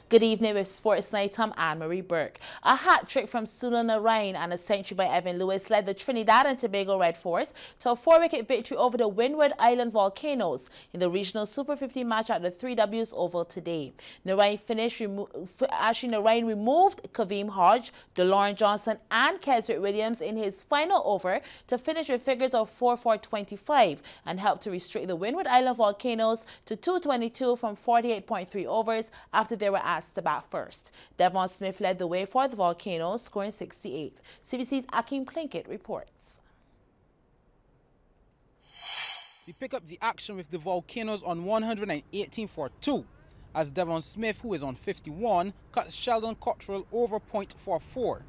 Good evening with Sports Night. I'm Anne-Marie Burke. A hat-trick from Sunil Narain and a century by Evan Lewis led the Trinidad and Tobago Red Force to a 4-wicket victory over the Windward Island Volcanoes in the regional Super 50 match at the 3Ws Oval today. Narain removed Kaveem Hodge, DeLauren Johnson and Keswick Williams in his final over to finish with figures of 4 for 25 and helped to restrict the Windward Island Volcanoes to 222 from 48.3 overs after they were asked to bat first. Devon Smith led the way for the Volcanoes, scoring 68. CBC's Akeem Plinkett reports. We pick up the action with the Volcanoes on 118 for 2, as Devon Smith, who is on 51, cut Sheldon Cottrell over point for 4.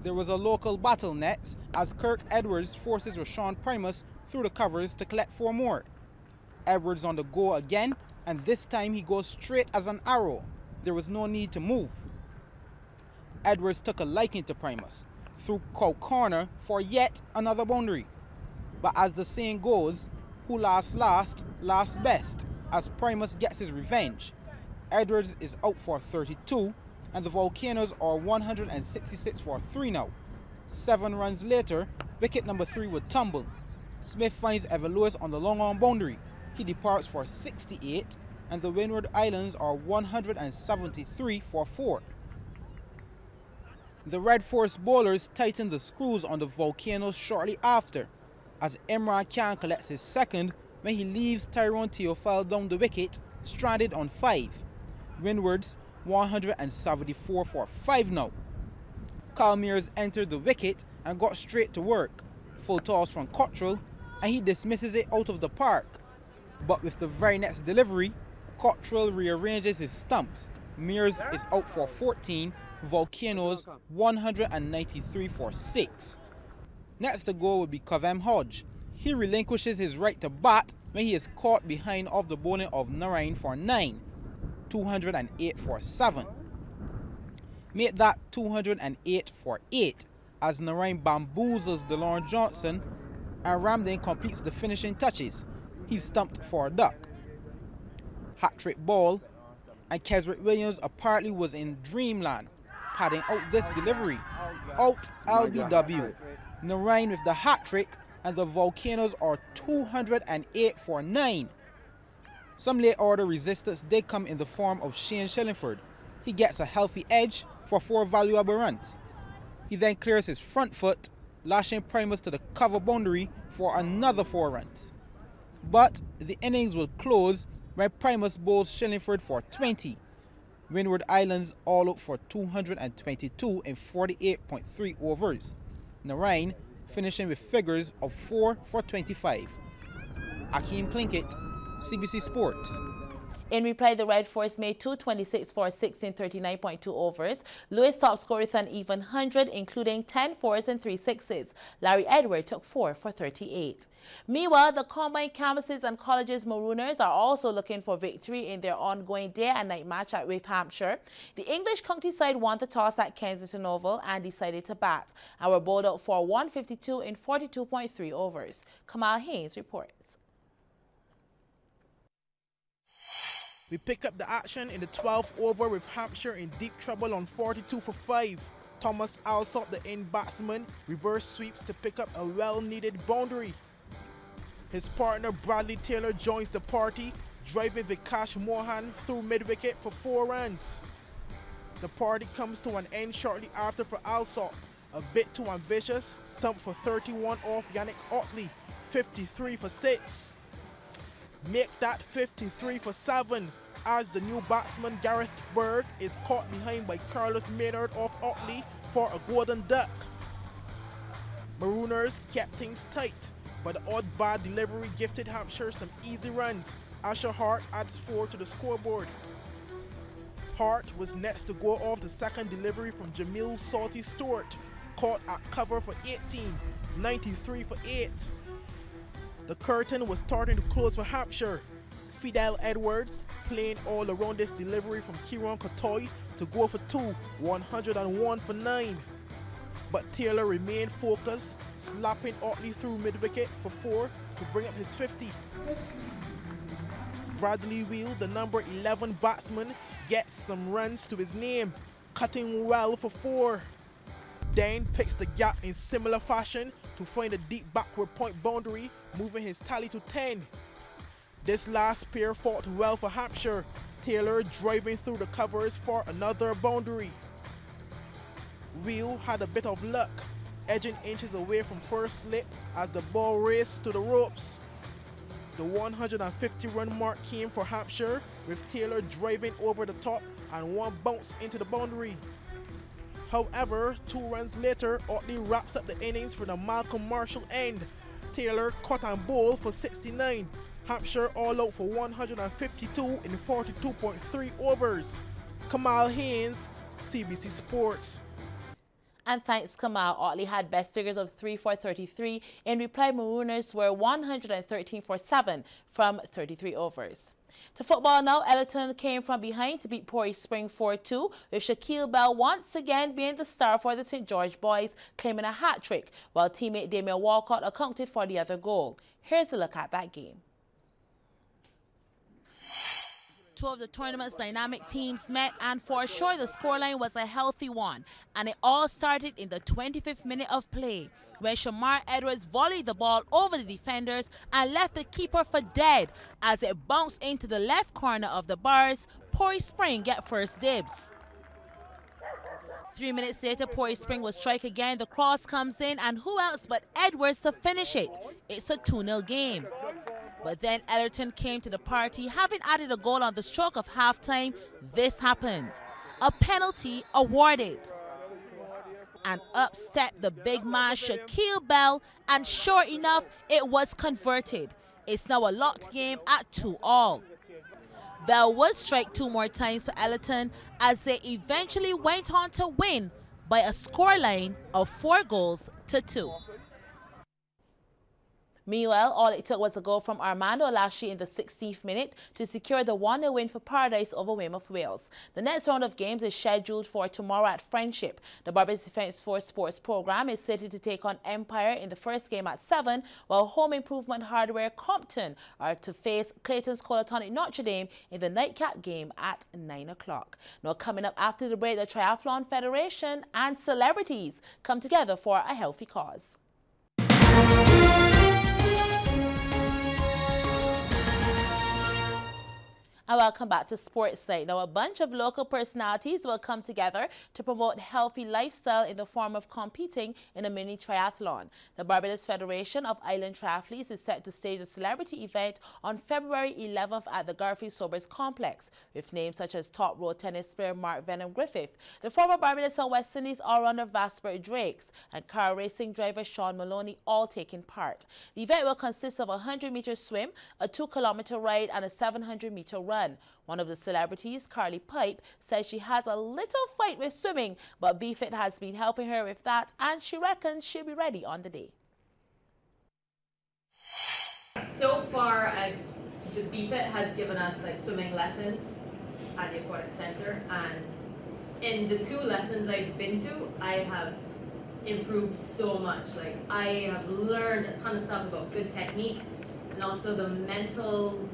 There was a local battle next, as Kirk Edwards forces Rashawn Primus through the covers to collect 4 more. Edwards on the go again, and this time he goes straight as an arrow. There was no need to move. Edwards took a liking to Primus, threw cow corner for yet another boundary. But as the saying goes, who laughs last, laughs best, as Primus gets his revenge. Edwards is out for 32, and the Volcanoes are 166 for 3 now. 7 runs later, wicket number 3 would tumble. Smith finds Evan Lewis on the long-arm boundary. He departs for 68, and the Windward Islands are 173 for 4. The Red Force bowlers tighten the screws on the Volcanoes shortly after, as Imran Khan collects his second when he leaves Tyrone Theophile down the wicket, stranded on 5. Windward's 174 for 5 now. Carl Mears entered the wicket and got straight to work. Full toss from Cottrell, and he dismisses it out of the park. But with the very next delivery, Cottrell rearranges his stumps. Mears is out for 14, Volcanoes 193 for 6. Next to go will be Kaveem Hodge. He relinquishes his right to bat when he is caught behind off the bowling of Narain for 9, 208 for 7. Make that 208 for 8 as Narain bamboozles DeLauren Johnson and Ramdin completes the finishing touches. He's stumped for a duck. Hat-trick ball, and Keswick Williams apparently was in dreamland, padding out this delivery. Out LBW. Narain with the hat-trick, and the Volcanoes are 208 for 9. Some late order resistance did come in the form of Shane Shillingford. He gets a healthy edge for 4 valuable runs. He then clears his front foot, lashing Primus to the cover boundary for another 4 runs. But the innings will close when Primus bowls Shillingford for 20. Windward Islands all out for 222 in 48.3 overs. Narain finishing with figures of 4 for 25. Akeem Plinkett, CBC Sports. In reply, the Red Force made 226 for 6 in 39.2 overs. Lewis top scored with an even 100, including 10 fours and 3 sixes. Larry Edward took 4 for 38. Meanwhile, the combined campuses and colleges Marooners are also looking for victory in their ongoing day and night match with Hampshire. The English county side won the toss at Kensington Oval and decided to bat, and were bowled out for 152 in 42.3 overs. Kamal Haynes reports. We pick up the action in the 12th over with Hampshire in deep trouble on 42 for 5. Thomas Alsop, the in batsman, reverse sweeps to pick up a well-needed boundary. His partner Bradley Taylor joins the party, driving Vikash Mohan through mid-wicket for 4 runs. The party comes to an end shortly after for Alsop. A bit too ambitious, stumped for 31 off Yannick Otley, 53 for 6. Make that 53 for 7 as the new batsman Gareth Berg is caught behind by Carlos Maynard off Otley for a golden duck. Marooners kept things tight, but the odd bad delivery gifted Hampshire some easy runs. Asher Hart adds 4 to the scoreboard. Hart was next to go off the second delivery from Jamil Salty Stewart, caught at cover for 18, 93 for 8. The curtain was starting to close for Hampshire. Fidel Edwards playing all around this delivery from Kieran Kotoy to go for 2, 101 for 9. But Taylor remained focused, slapping Otley through mid-wicket for 4 to bring up his 50. Bradley Wheel, the number 11 batsman, gets some runs to his name, cutting well for 4. Then picks the gap in similar fashion to find a deep backward point boundary, moving his tally to 10. This last pair fought well for Hampshire, Taylor driving through the covers for another boundary. Wheel had a bit of luck, edging inches away from first slip as the ball raced to the ropes. The 150-run mark came for Hampshire, with Taylor driving over the top and one bounce into the boundary. However, 2 runs later, Otley wraps up the innings for the Malcolm Marshall end. Taylor caught and bowled for 69. Hampshire all out for 152 in 42.3 overs. Kamal Haynes, CBC Sports. And thanks, Kamal, Otley had best figures of 3 for 33. In reply, Marooners were 113 for 7 from 33 overs. To football now, Ellerton came from behind to beat Pori Spring 4-2, with Shaquille Bell once again being the star for the St. George boys, claiming a hat-trick, while teammate Damian Walcott accounted for the other goal. Here's a look at that game. 2 of the tournament's dynamic teams met, and for sure the scoreline was a healthy one, and it all started in the 25th minute of play when Shamar Edwards volleyed the ball over the defenders and left the keeper for dead as it bounced into the left corner of the bars. Pori Spring get first dibs. 3 minutes later, Pori Spring will strike again. The cross comes in, and who else but Edwards to finish it? It's a 2-0 game. But then Ellerton came to the party, having added a goal on the stroke of halftime. This happened. A penalty awarded. And up stepped the big man Shaquille Bell, and sure enough, it was converted. It's now a locked game at 2-all. Bell would strike 2 more times for Ellerton as they eventually went on to win by a scoreline of 4-2. Meanwhile, all it took was a goal from Armando Lashley in the 16th minute to secure the 1-0 win for Paradise over Weymouth Wales. The next round of games is scheduled for tomorrow at Friendship. The Barbados Defence Force sports program is slated to take on Empire in the first game at 7, while Home Improvement Hardware Compton are to face Clayton's Colatonic Notre Dame in the nightcap game at 9 o'clock. Now, coming up after the break, the Triathlon Federation and celebrities come together for a healthy cause. And welcome back to Sports Night. Now, a bunch of local personalities will come together to promote healthy lifestyle in the form of competing in a mini triathlon. The Barbados Federation of Island Triathletes is set to stage a celebrity event on February 11th at the Garfield Sobers Complex, with names such as top road tennis player Mark Venom Griffith, the former Barbados and West Indies all-rounder Vasper Drakes, and car racing driver Sean Maloney all taking part. The event will consist of a 100-meter swim, a 2-kilometer ride, and a 700-meter run. One of the celebrities, Carly Pipe, says she has a little fight with swimming, but BFit has been helping her with that, and she reckons she'll be ready on the day. So far, the BFit has given us swimming lessons at the aquatic center, and in the 2 lessons I've been to, I have improved so much. I have learned a ton of stuff about good technique, and also the mental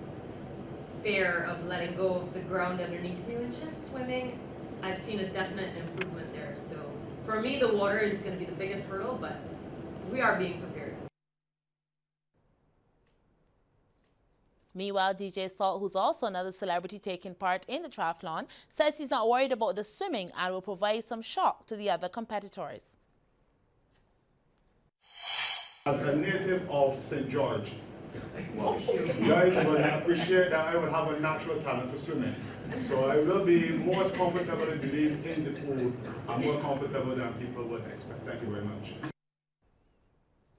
fear of letting go of the ground underneath you, and just swimming, I've seen a definite improvement there. So for me, the water is going to be the biggest hurdle, but we are being prepared. Meanwhile, DJ Salt, who's also another celebrity taking part in the triathlon, says he's not worried about the swimming and will provide some shock to the other competitors. As a native of St. George, you guys would appreciate that I would have a natural talent for swimming. So I will be most comfortable, I believe, in the pool. I'm more comfortable than people would expect. Thank you very much.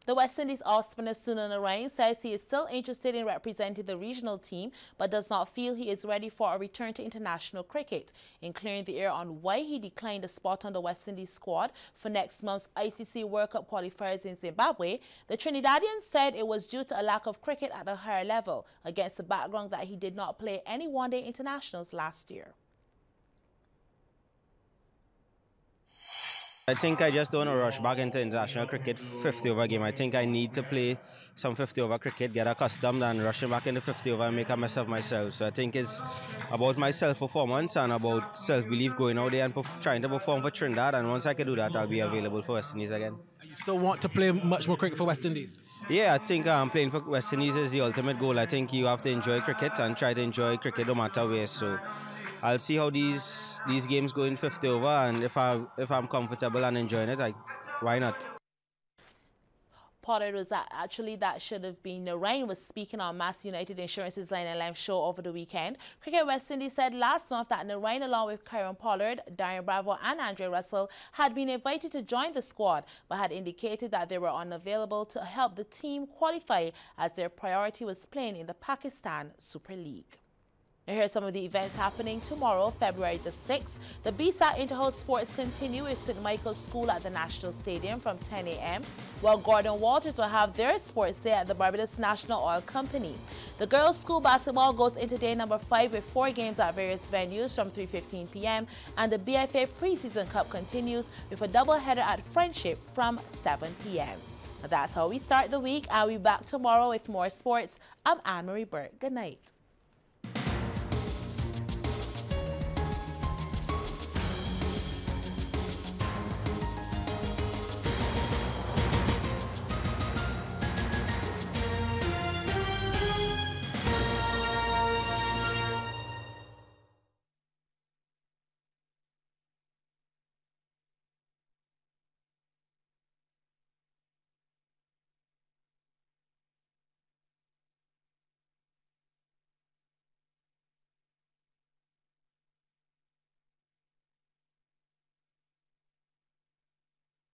The West Indies off-spinner Sunil Narayan says he is still interested in representing the regional team, but does not feel he is ready for a return to international cricket. In clearing the air on why he declined a spot on the West Indies squad for next month's ICC World Cup qualifiers in Zimbabwe, the Trinidadian said it was due to a lack of cricket at a higher level, against the background that he did not play any one-day internationals last year. I think I just don't want to rush back into international cricket 50 over game. I think I need to play some 50 over cricket, get accustomed, and rushing back into 50 over and make a mess of myself. So I think it's about my self-performance and about self-belief going out there and trying to perform for Trinidad. And once I can do that, I'll be available for West Indies again. You still want to play much more cricket for West Indies? Yeah, I think playing for West Indies is the ultimate goal. I think you have to enjoy cricket and try to enjoy cricket no matter where. So I'll see how these games go in 50 over, and if I'm comfortable and enjoying it, why not? Pollard was actually, that should have been Narain was speaking on Mass United Insurance's Line and Life show over the weekend. Cricket West Indies said last month that Narain, along with Kyron Pollard, Darren Bravo and Andre Russell, had been invited to join the squad, but had indicated that they were unavailable to help the team qualify as their priority was playing in the Pakistan Super League. Now here are some of the events happening tomorrow, February the 6th. The BSAT Inter-House Sports continue with St. Michael's School at the National Stadium from 10 a.m., while Gordon Walters will have their sports day at the Barbados National Oil Company. The girls' school basketball goes into day number 5 with 4 games at various venues from 3:15 p.m. and the BFA Preseason Cup continues with a doubleheader at Friendship from 7 p.m. That's how we start the week. I'll be back tomorrow with more sports. I'm Anne-Marie Burke. Good night.